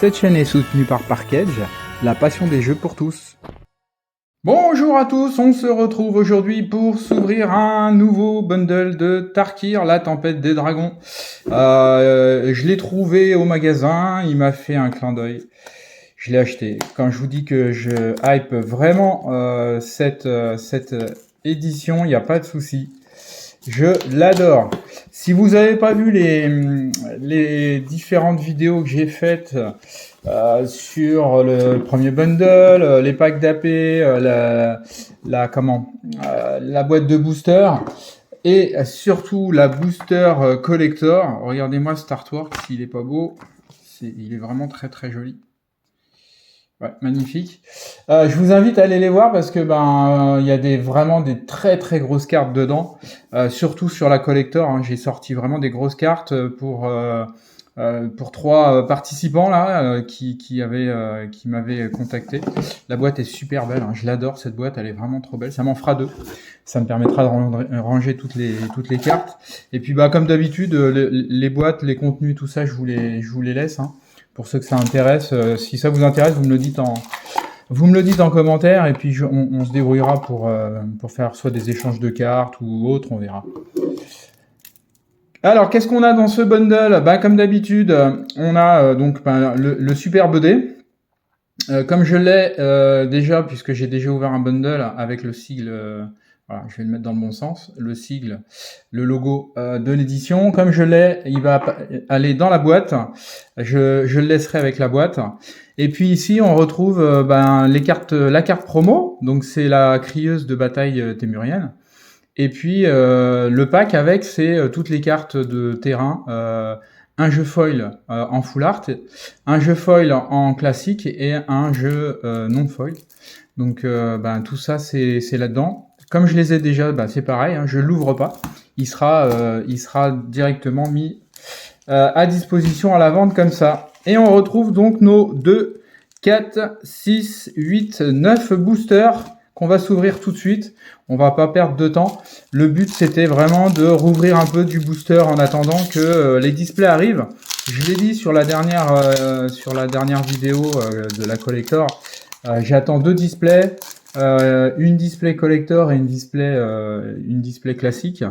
Cette chaîne est soutenue par Parkedge, la passion des jeux pour tous. Bonjour à tous, on se retrouve aujourd'hui pour s'ouvrir un nouveau bundle de Tarkir, la tempête des dragons. Je l'ai trouvé au magasin, il m'a fait un clin d'œil. Je l'ai acheté. Quand je vous dis que je hype vraiment cette édition, il n'y a pas de souci. Je l'adore. Si vous n'avez pas vu les différentes vidéos que j'ai faites sur le premier bundle, les packs d'AP, la boîte de booster et surtout la booster collector. Regardez-moi cet artwork, s'il est pas beau, il est vraiment très très joli. Ouais, magnifique. Je vous invite à aller les voir parce que il y a vraiment des très très grosses cartes dedans, surtout sur la collector. Hein, j'ai sorti vraiment des grosses cartes pour 3 participants là qui m'avaient contacté. La boîte est super belle, hein, je l'adore cette boîte, elle est vraiment trop belle. Ça m'en fera 2. Ça me permettra de ranger toutes les cartes. Et puis comme d'habitude, les boîtes, les contenus, tout ça, je vous les laisse. Hein. Pour ceux que ça intéresse, si ça vous intéresse, vous me le dites en commentaire et puis on se débrouillera pour faire soit des échanges de cartes ou autre, on verra. Alors, qu'est-ce qu'on a dans ce bundle? Comme d'habitude, on a le superbe dé. Comme je l'ai déjà, puisque j'ai déjà ouvert un bundle avec le sigle, voilà, je vais le mettre dans le bon sens, le sigle, le logo de l'édition. Comme je l'ai, il va aller dans la boîte. Je le laisserai avec la boîte. Et puis ici, on retrouve la carte promo. Donc c'est la crieuse de bataille témurienne. Et puis le pack avec, c'est toutes les cartes de terrain. Un jeu foil en full art, un jeu foil en classique et un jeu non foil. Donc tout ça c'est là-dedans. Comme je les ai déjà, c'est pareil, hein, je l'ouvre pas. Il sera directement mis à disposition à la vente comme ça. Et on retrouve donc nos 2, 4, 6, 8, 9 boosters qu'on va s'ouvrir tout de suite. On va pas perdre de temps. Le but, c'était vraiment de rouvrir un peu du booster en attendant que les displays arrivent. Je l'ai dit sur la dernière vidéo de la collector. J'attends 2 displays, une display collector et une display classique.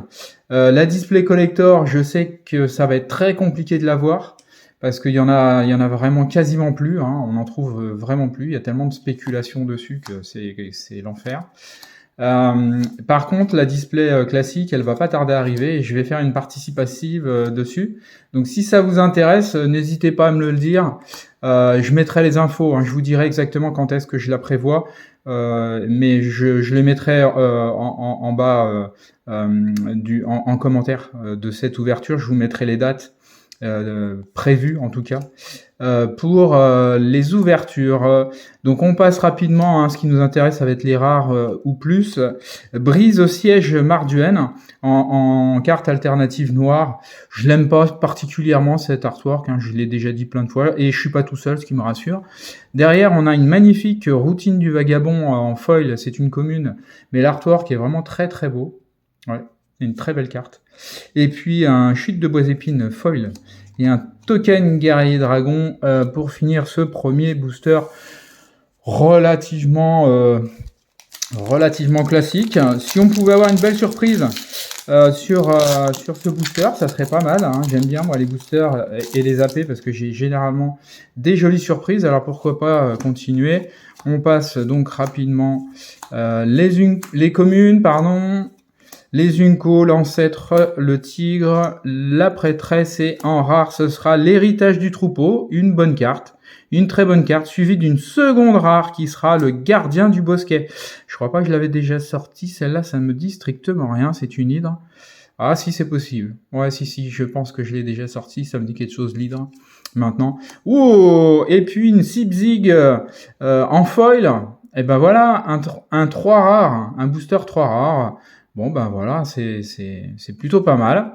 La display collector, je sais que ça va être très compliqué de l'avoir. Parce qu'il y en a vraiment quasiment plus, hein, on en trouve vraiment plus, il y a tellement de spéculation dessus que c'est l'enfer. Par contre, la display classique, elle va pas tarder à arriver et je vais faire une partie passive dessus. Donc si ça vous intéresse, n'hésitez pas à me le dire. Je mettrai les infos, hein, je vous dirai exactement quand est-ce que je la prévois, mais je les mettrai en bas en commentaire de cette ouverture. Je vous mettrai les dates. Prévu en tout cas pour les ouvertures. Donc on passe rapidement, hein, ce qui nous intéresse, ça va être les rares ou plus. Brise au siège Marduenne en carte alternative noire. Je l'aime pas particulièrement cet artwork, hein, je l'ai déjà dit plein de fois et je suis pas tout seul, ce qui me rassure. Derrière on a une magnifique routine du vagabond en foil, c'est une commune, mais l'artwork est vraiment très très beau. Ouais. Une très belle carte. Et puis un chute de bois épines foil et un token guerrier dragon pour finir ce premier booster relativement classique. Si on pouvait avoir une belle surprise sur ce booster, ça serait pas mal. Hein. J'aime bien moi les boosters et les AP parce que j'ai généralement des jolies surprises. Alors pourquoi pas continuer. On passe donc rapidement les communes, pardon. Les Unco, l'ancêtre, le tigre, la prêtresse et en rare, ce sera l'héritage du troupeau, une bonne carte, une très bonne carte, suivie d'une seconde rare qui sera le gardien du bosquet. Je crois pas que je l'avais déjà sorti, celle-là, ça me dit strictement rien, c'est une hydre. Ah si, c'est possible. Ouais, si, je pense que je l'ai déjà sorti, ça me dit quelque chose l'hydre. Maintenant. Oh, et puis une Sipzig en foil. Et voilà, un 3 rare, un booster 3 rare. Bon voilà, c'est plutôt pas mal.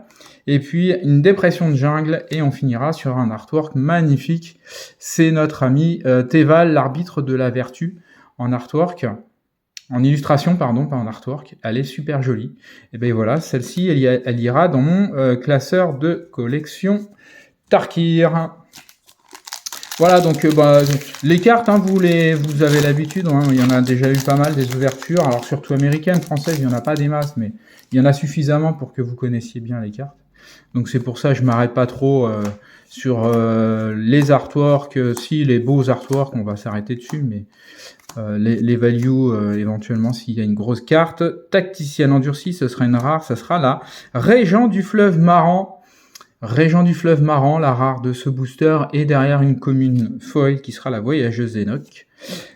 Et puis une dépression de jungle et on finira sur un artwork magnifique. C'est notre ami Teval, l'arbitre de la vertu, en artwork, en illustration pardon, pas en artwork. Elle est super jolie. Et voilà, celle-ci elle ira dans mon classeur de collection Tarkir. Voilà, donc les cartes, hein, vous avez l'habitude, hein, il y en a déjà eu pas mal des ouvertures, alors surtout américaines, françaises, il n'y en a pas des masses, mais il y en a suffisamment pour que vous connaissiez bien les cartes. Donc c'est pour ça que je m'arrête pas trop sur les artworks, si les beaux artworks, on va s'arrêter dessus, mais les values éventuellement s'il y a une grosse carte. Tacticienne endurcie, ce sera une rare, ça sera la Régent du fleuve Marrant. Régent du fleuve Marrant, la rare de ce booster, et derrière une commune foil qui sera la Voyageuse Enoch,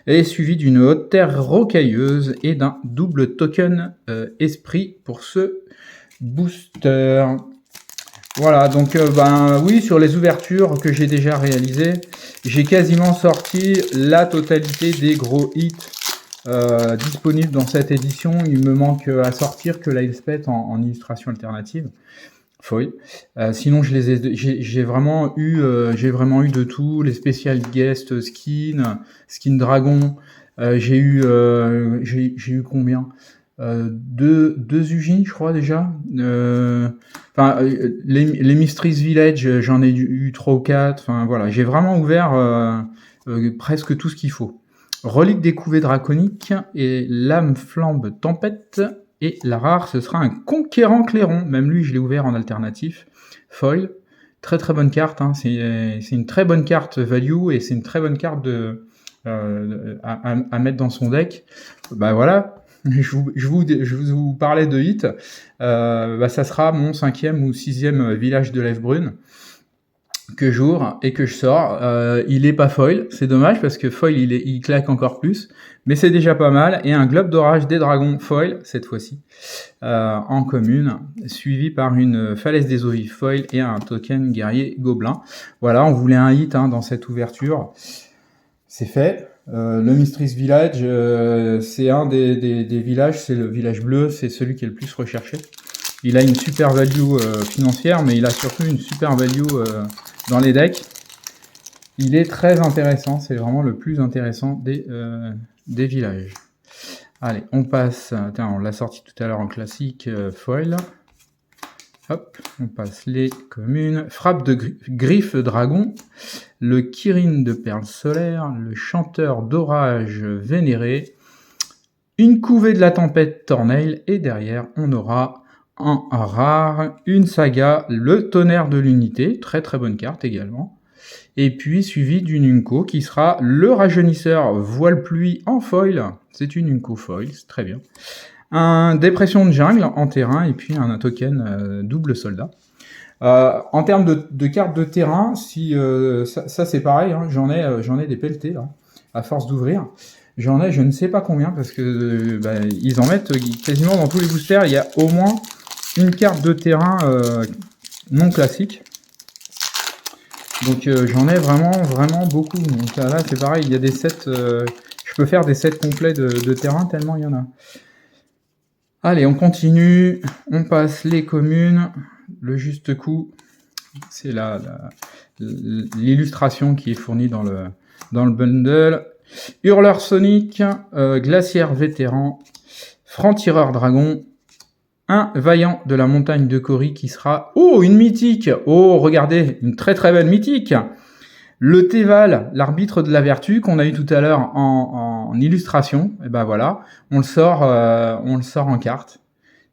et suivie d'une haute terre rocailleuse et d'un double token esprit pour ce booster. Voilà, donc oui, sur les ouvertures que j'ai déjà réalisées, j'ai quasiment sorti la totalité des gros hits disponibles dans cette édition. Il me manque à sortir que la Elspeth en illustration alternative. Foil. Sinon, j'ai vraiment eu de tout, les spécial guest skin dragon. J'ai eu combien? Deux Ugin, je crois déjà. Les Mysteries Village, j'en ai eu 3 ou 4. Enfin voilà, j'ai vraiment ouvert presque tout ce qu'il faut. Relique des couvées draconiques et lame flambe tempête. Et la rare, ce sera un conquérant clairon. Même lui, je l'ai ouvert en alternatif. Foil. Très très bonne carte. Hein. C'est une très bonne carte value et c'est une très bonne carte à mettre dans son deck. Bah voilà. Je vous parlais de hit. Ça sera mon 5e ou 6e village de l'Ève Brune que j'ouvre et que je sors. Il est pas foil, c'est dommage parce que foil il claque encore plus, mais c'est déjà pas mal. Et un globe d'orage des dragons foil cette fois-ci en commune, suivi par une falaise des eaux vives foil et un token guerrier gobelin. Voilà, on voulait un hit dans cette ouverture, c'est fait. Le Mysteries Village, c'est un des villages, c'est le village bleu, c'est celui qui est le plus recherché. Il a une super value financière, mais il a surtout une super value dans les decks. Il est très intéressant, c'est vraiment le plus intéressant des villages. Allez, on passe, on l'a sorti tout à l'heure en classique foil. Hop, on passe les communes. Frappe de griffe dragon, le Kirin de perles solaires, le chanteur d'orage vénéré, une couvée de la tempête Tornail, et derrière on aura en rare une saga, le tonnerre de l'unité, très très bonne carte également, et puis suivi d'une Unco qui sera le rajeunisseur voile pluie en foil, c'est une Unco foil, c'est très bien. Un dépression de jungle en terrain et puis un token double soldat. En termes de cartes de terrain, si ça c'est pareil, hein, j'en ai des pelletés là, à force d'ouvrir. J'en ai je ne sais pas combien parce que ils en mettent quasiment dans tous les boosters. Il y a au moins une carte de terrain non classique. Donc j'en ai vraiment beaucoup. Donc là c'est pareil, il y a des sets. Je peux faire des sets complets de terrain tellement il y en a. Allez, on continue, on passe les communes, le juste coup, c'est l'illustration qui est fournie dans le bundle. Hurleur Sonic, Glaciaire Vétéran, Franc-Tireur Dragon, un Vaillant de la Montagne de Cory qui sera... Oh, une mythique! Oh, regardez, une très très belle mythique! Le Teval, l'arbitre de la vertu, qu'on a eu tout à l'heure en illustration, et ben voilà, on le sort en carte.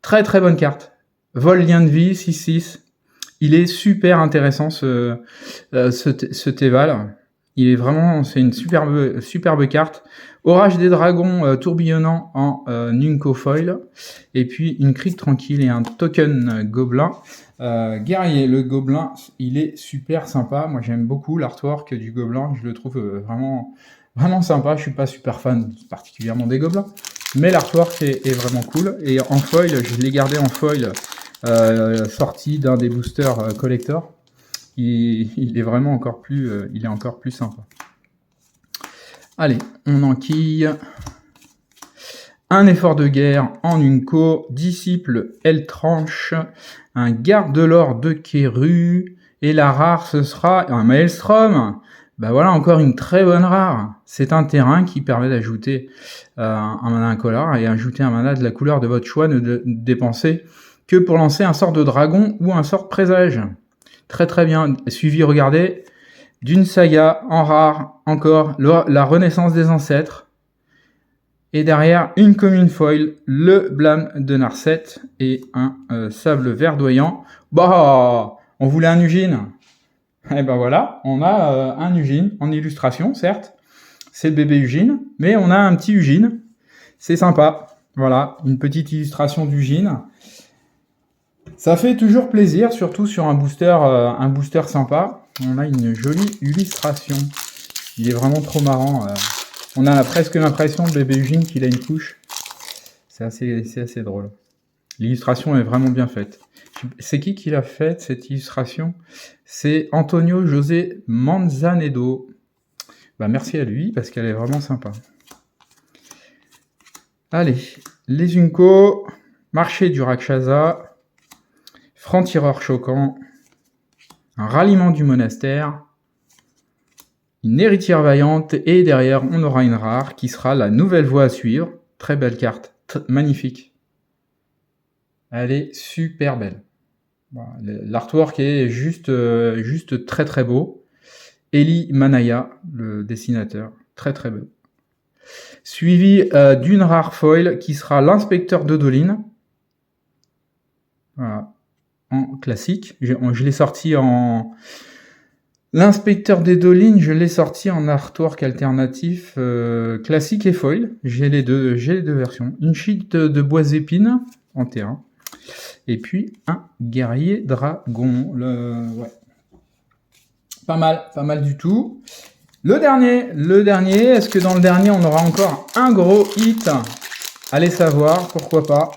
Très très bonne carte. Vol lien de vie, 6-6. Il est super intéressant ce Teval. Il est vraiment, c'est une superbe carte. Orage des dragons tourbillonnant en Nunco foil. Et puis une crique tranquille et un token gobelin. Guerrier, le gobelin, il est super sympa. Moi, j'aime beaucoup l'artwork du gobelin. Je le trouve vraiment sympa. Je suis pas super fan particulièrement des gobelins, mais l'artwork est vraiment cool. Et en foil, je l'ai gardé en foil, sorti d'un des boosters collector. Il est vraiment encore plus, sympa. Allez, on enquille. Un effort de guerre en Unco, disciple elle tranche, un garde de l'or de Keru, et la rare ce sera un Maelstrom. Bah voilà, encore une très bonne rare. C'est un terrain qui permet d'ajouter un mana incolore et ajouter un mana de la couleur de votre choix, ne dépenser que pour lancer un sort de dragon ou un sort de présage. Très très bien. Suivi, regardez, d'une saga en rare, encore, la renaissance des ancêtres. Et derrière, une commune foil, le blâme de Narset et un sable verdoyant. Bah, on voulait un Ugine. Et ben voilà, on a un Ugine en illustration, certes. C'est le bébé Ugine, mais on a un petit Ugine. C'est sympa. Voilà, une petite illustration d'Ugine. Ça fait toujours plaisir, surtout sur un booster sympa. On a une jolie illustration. Il est vraiment trop marrant. On a presque l'impression de bébé Ugine qu'il a une couche. C'est assez drôle. L'illustration est vraiment bien faite. C'est qui l'a faite, cette illustration? C'est Antonio José Manzanedo. Bah, merci à lui, parce qu'elle est vraiment sympa. Allez, les Unco, marché du Rakshasa, franc-tireur choquant, un ralliement du monastère, une héritière vaillante, et derrière, on aura une rare qui sera la nouvelle voie à suivre. Très belle carte, magnifique. Elle est super belle. L'artwork est juste très très beau. Eli Manaya, le dessinateur, très très beau. Suivi d'une rare foil qui sera l'inspecteur de Doline. Voilà, en classique. Je l'ai sorti en... L'inspecteur des Dolines, je l'ai sorti en artwork alternatif classique et foil. J'ai les deux versions. Une sheet de bois épines en terrain. Et puis un guerrier dragon. Ouais. Pas mal du tout. Le dernier, est-ce que dans le dernier on aura encore un gros hit? Allez savoir, pourquoi pas.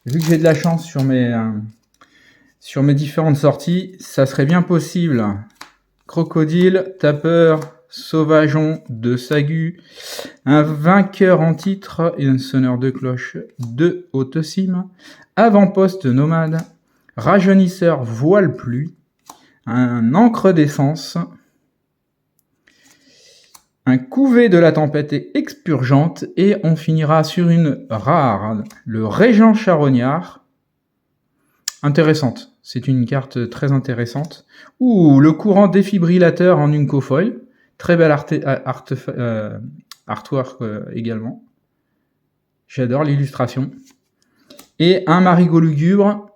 Vu que j'ai de la chance sur mes différentes sorties, ça serait bien possible. Crocodile, tapeur, sauvageon de Sagu, un vainqueur en titre et un sonneur de cloche de Haute-Cime, avant-poste nomade, rajeunisseur voile pluie, un encre d'essence, un couvé de la tempête et expurgente, et on finira sur une rare, le Régent Charognard. Intéressante, c'est une carte très intéressante. Ouh, le courant défibrillateur en Unco foil, très bel artwork également. J'adore l'illustration. Et un marigot lugubre.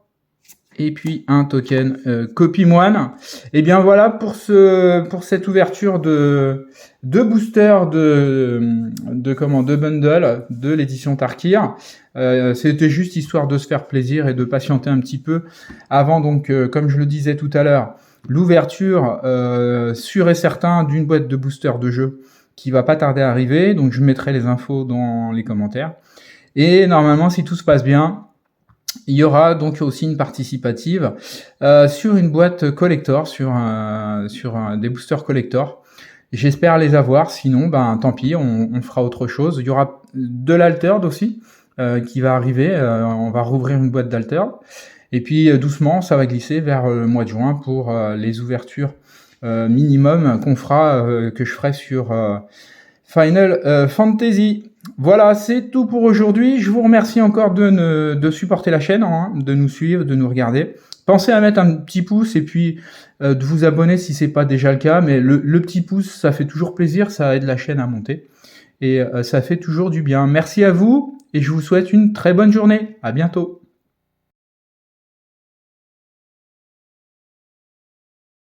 Et puis un token copie moine. Et bien voilà pour cette ouverture de boosters de bundle de l'édition Tarkir. C'était juste histoire de se faire plaisir et de patienter un petit peu avant, donc comme je le disais tout à l'heure, l'ouverture sûr et certain d'une boîte de boosters de jeu qui va pas tarder à arriver. Donc je mettrai les infos dans les commentaires. Et normalement, si tout se passe bien, il y aura donc aussi une participative sur une boîte collector, sur des boosters collector. J'espère les avoir, sinon ben tant pis, on fera autre chose. Il y aura de l'altered aussi qui va arriver, on va rouvrir une boîte d'altered. Et puis doucement, ça va glisser vers le mois de juin pour les ouvertures minimum qu'on fera, que je ferai sur Final Fantasy. Voilà, c'est tout pour aujourd'hui. Je vous remercie encore de supporter la chaîne, hein, de nous suivre, de nous regarder. Pensez à mettre un petit pouce et puis de vous abonner si c'est pas déjà le cas. Mais le petit pouce, ça fait toujours plaisir, ça aide la chaîne à monter. Et ça fait toujours du bien. Merci à vous et je vous souhaite une très bonne journée. À bientôt.